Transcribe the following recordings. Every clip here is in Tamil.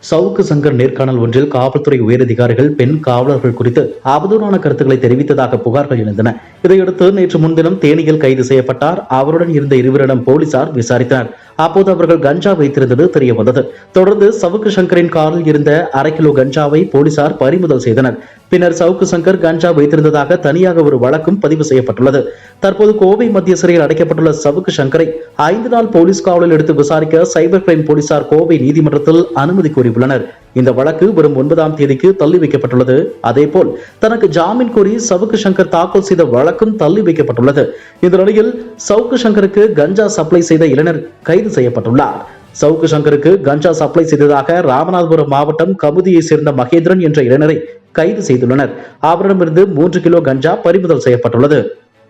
சவுக்கு சங்கர் நேர்காணல் ஒன்றில் காவல்துறை உயரதிகாரிகள் பெண் காவலர்கள் குறித்து அவதூறான கருத்துக்களை தெரிவித்ததாக புகார்கள் எழுந்தன. இதையடுத்து நேற்று முன்தினம் தேனியில் கைது செய்யப்பட்டார். அவருடன் இருந்த இருவரிடம் போலீசார் விசாரித்தனர். அப்போது அவர்கள் கஞ்சா வைத்திருந்தது தெரியவந்தது. தொடர்ந்து சவுக்கு சங்கரின் காரில் இருந்த 1/2 கிலோ கஞ்சாவை போலீசார் பறிமுதல் செய்தனர். பின்னர் சவுக்கு சங்கர் கஞ்சா வைத்திருந்ததாக தனியாக ஒரு வழக்கும் பதிவு செய்யப்பட்டுள்ளது. தற்போது கோவை மத்திய சிறையில் அடைக்கப்பட்டுள்ள சவுக்கு சங்கரை 5 நாள் போலீஸ் காவலில் எடுத்து விசாரிக்க சைபர் கிரைம் போலீசார் கோவை நீதிமன்றத்தில் அனுமதி கோரியுள்ளனர். இந்த வழக்கு வரும் 9ஆம் தேதிக்கு தள்ளி வைக்கப்பட்டுள்ளது. அதேபோல் தனக்கு ஜாமீன் கோரி சவுக்கு சங்கர் தாக்கல் செய்த வழக்கும் தள்ளி வைக்கப்பட்டுள்ளது. இந்த நிலையில் சவுக்கு சங்கருக்கு கஞ்சா சப்ளை செய்த இளைஞர் கைது செய்யப்பட்டுள்ளார். சவுக்கு சங்கருக்கு கஞ்சா சப்ளை செய்ததாக ராமநாதபுரம் மாவட்டம் கமுதியை சேர்ந்த மகேந்திரன் என்ற இளைஞரை கைது செய்துள்ளனர். அவரிடமிருந்து 3 கிலோ கஞ்சா பறிமுதல் செய்யப்பட்டுள்ளது.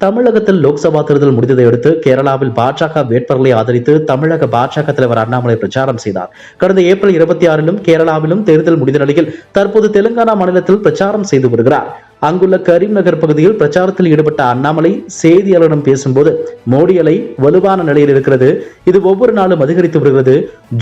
தமிழகத்தில் லோக்சபா தேர்தல் முடிந்ததை அடுத்து கேரளாவில் பாஜக வேட்பாளர்களை ஆதரித்து தமிழக பாஜக தலைவர் அண்ணாமலை பிரச்சாரம் செய்தார். கடந்த ஏப்ரல் 26 கேரளாவிலும் தேர்தல் முடிந்த நிலையில் தற்போது தெலுங்கானா மாநிலத்தில் பிரச்சாரம் செய்து வருகிறார். அங்குள்ள கரீம் நகர் பகுதியில் பிரச்சாரத்தில் ஈடுபட்ட அண்ணாமலை செய்தியாளரிடம் பேசும்போது மோடி அலை வலுவான நிலையில் இருக்கிறது. இது ஒவ்வொரு நாளும் அதிகரித்து வருகிறது.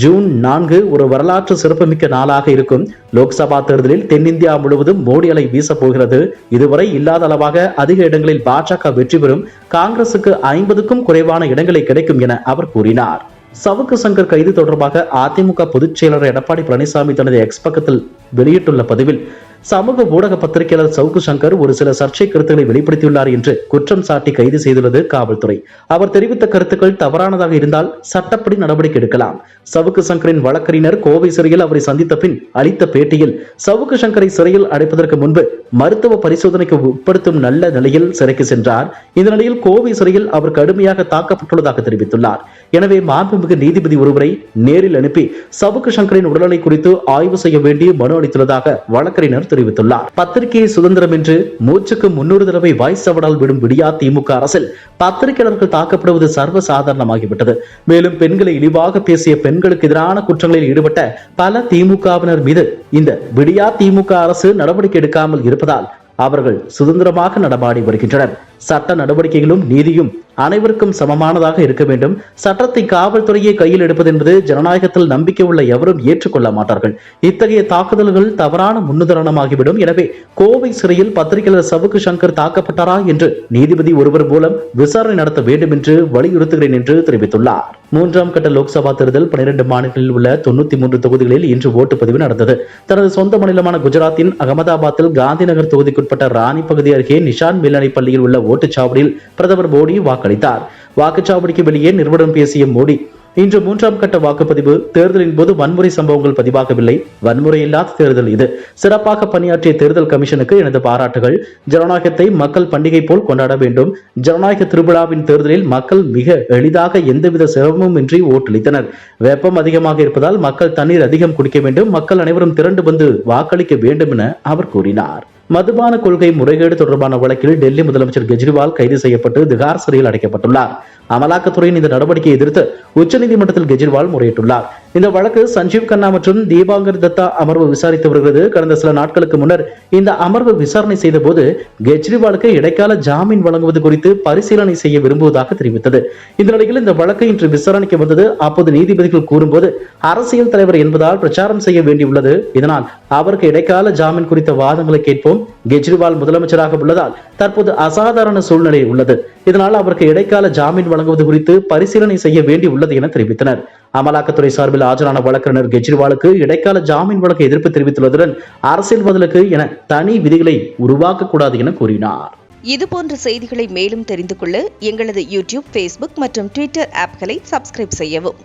ஜூன் 4 ஒரு வரலாற்று சிறப்புமிக்க நாளாக இருக்கும். லோக்சபா தேர்தலில் தென்னிந்தியா முழுவதும் மோடி அலை வீசப் போகிறது. இதுவரை இல்லாத அளவாக அதிக இடங்களில் பாஜக வெற்றி பெறும். காங்கிரசுக்கு 50க்கும் குறைவான இடங்களை கிடைக்கும் என அவர் கூறினார். சவுக்கு சங்கர் கைது தொடர்பாக அதிமுக பொதுச் செயலாளர் எடப்பாடி பழனிசாமி தனது எக்ஸ் பக்கத்தில் வெளியிட்டுள்ள பதிவில் சமூக ஊடக பத்திரிகையாளர் சவுக்கு சங்கர் ஒரு சில சர்ச்சை கருத்துக்களை வெளிப்படுத்தியுள்ளார் என்று குற்றம் சாட்டி கைது செய்துள்ளது காவல்துறை. அவர் தெரிவித்த கருத்துக்கள் தவறானதாக இருந்தால் சட்டப்படி நடவடிக்கை எடுக்கலாம். சவுக்கு சங்கரின் வழக்கறிஞர் கோவை சிறையில் அவரை சந்தித்த பின் அளித்த பேட்டியில் சவுக்கு சங்கரை சிறையில் அடைப்பதற்கு முன்பு மருத்துவ பரிசோதனைக்கு உட்படுத்தும் நல்ல நிலையில் சிறைக்கு சென்றார். இந்த நிலையில் கோவை சிறையில் அவர் கடுமையாக தாக்கப்பட்டுள்ளதாக தெரிவித்துள்ளார். எனவே மாண்புமிகு நீதிபதி ஒருவரை நேரில் அனுப்பி சவுக்கு சங்கரின் உடல்நிலை குறித்து ஆய்வு செய்ய வேண்டி மனு அளித்துள்ளதாக வழக்கறிஞர் தெரிவித்துள்ளார். பத்திரிகை சுதந்திரம் என்று மூச்சுக்கு 300 தடவை வாய் சவடால் விடும் விடியா திமுக அரசில் பத்திரிகையாளர்கள் தாக்கப்படுவது சர்வசாதாரணமாகிவிட்டது. மேலும் பெண்களை இழிவாக பேசிய பெண்களுக்கு எதிரான குற்றங்களில் ஈடுபட்ட பல திமுகவினர் மீது இந்த விடியா திமுக அரசு நடவடிக்கை எடுக்காமல் இருப்பதால் அவர்கள் சுதந்திரமாக நடமாடி வருகின்றனர். சட்ட நடவடிக்கைகளும் நீதியும் அனைவருக்கும் சமமானதாக இருக்க வேண்டும். சட்டத்தை காவல்துறையை கையில் எடுப்பது என்பது ஜனநாயகத்தில் நம்பிக்கை உள்ள எவரும் ஏற்றுக்கொள்ள மாட்டார்கள். இத்தகைய தாக்குதல்கள் தவறான முன்னுதாரணமாகிவிடும். எனவே கோவை சிறையில் பத்திரிகையாளர் சவுக்கு சங்கர் தாக்கப்பட்டாரா என்று நீதிபதி ஒருவர் மூலம் விசாரணை நடத்த வேண்டும் என்று வலியுறுத்துகிறேன் என்று தெரிவித்துள்ளார். 3ஆம் கட்ட லோக்சபா தேர்தல் 12 மாநிலங்களில் உள்ள 93 தொகுதிகளில் இன்று ஓட்டுப்பதிவு நடந்தது. தனது சொந்த மாநிலமான குஜராத்தின் அகமதாபாத்தில் காந்தி நகர் தொகுதிக்குட்பட்ட ராணி பகுதி அருகே நிஷான் மேல்நிலைப் பள்ளியில் உள்ள ஓட்டுச்சாவடியில் பிரதமர் மோடி வாக்களித்தார். வாக்குச்சாவடிக்கு வெளியே நிருபரிடம் பேசிய மோடி, இன்று 3ஆம் கட்ட வாக்குப்பதிவு தேர்தலின் போது வன்முறை சம்பவங்கள் பதிவாகவில்லை. வன்முறை இல்லாத தேர்தல் இது. சிறப்பாக பணியாற்றிய தேர்தல் கமிஷனுக்கு எனது பாராட்டுகள். ஜனநாயகத்தை மக்கள் பண்டிகை போல் கொண்டாட வேண்டும். ஜனநாயக திருவிழாவின் தேர்தலில் மக்கள் மிக எளிதாக எந்தவித சிரமமும் இன்றி ஓட்டளித்தனர். வெப்பம் அதிகமாக இருப்பதால் மக்கள் தண்ணீர் அதிகம் குடிக்க வேண்டும். மக்கள் அனைவரும் திரண்டு வந்து வாக்களிக்க வேண்டும் என அவர் கூறினார். மதுபான கொள்கை முறைகேடு தொடர்பான வழக்கில் டெல்லி முதலமைச்சர் கெஜ்ரிவால் கைது செய்யப்பட்டு திகார் சிறையில் அடைக்கப்பட்டுள்ளார். அமலாக்கத்துறையின் இந்த நடவடிக்கையை எதிர்த்து உச்சநீதிமன்றத்தில் கெஜ்ரிவால் முறையிட்டுள்ளார். இந்த வழக்கு சஞ்சீவ் கண்ணா மற்றும் தீபாங்கர் தத்தா அமர்வு விசாரித்து வருகிறது. கடந்த சில நாட்களுக்கு முன்னர் இந்த அமர்வு விசாரணை செய்த போது கெஜ்ரிவாலுக்கு இடைக்கால ஜாமீன் வழங்குவது குறித்து பரிசீலனை செய்ய விரும்புவதாக தெரிவித்தது. இந்த நிலையில் இந்த வழக்கு இன்று விசாரணைக்கு வந்தது. அப்போது நீதிபதிகள் கூறும்போது அரசியல் தலைவர் என்பதால் பிரச்சாரம் செய்ய வேண்டியுள்ளது. இதனால் அவருக்கு இடைக்கால ஜாமீன் குறித்த வாதங்களை கேட்போம். கெஜ்ரிவால் முதலமைச்சராக உள்ளதால் தற்போது அசாதாரண சூழ்நிலை உள்ளது. இதனால் அவருக்கு இடைக்கால ஜாமீன் வழங்குவது குறித்து பரிசீலனை செய்ய வேண்டியுள்ளது என தெரிவித்தனர். அமலாக்கத்துறை சார்பில் ஆஜரான வழக்கறிஞர் கெஜ்ரிவாலுக்கு இடைக்கால ஜாமீன் வழங்க எதிர்ப்பு தெரிவித்துள்ளதுடன் அரசியல் பதிலுக்கு என தனி விதிகளை உருவாக்கக்கூடாது என கூறினார். இதுபோன்ற செய்திகளை மேலும் தெரிந்து கொள்ள எங்களது யூடியூப், Facebook மற்றும் Twitter ஆப்களை சப்ஸ்கிரைப் செய்யவும்.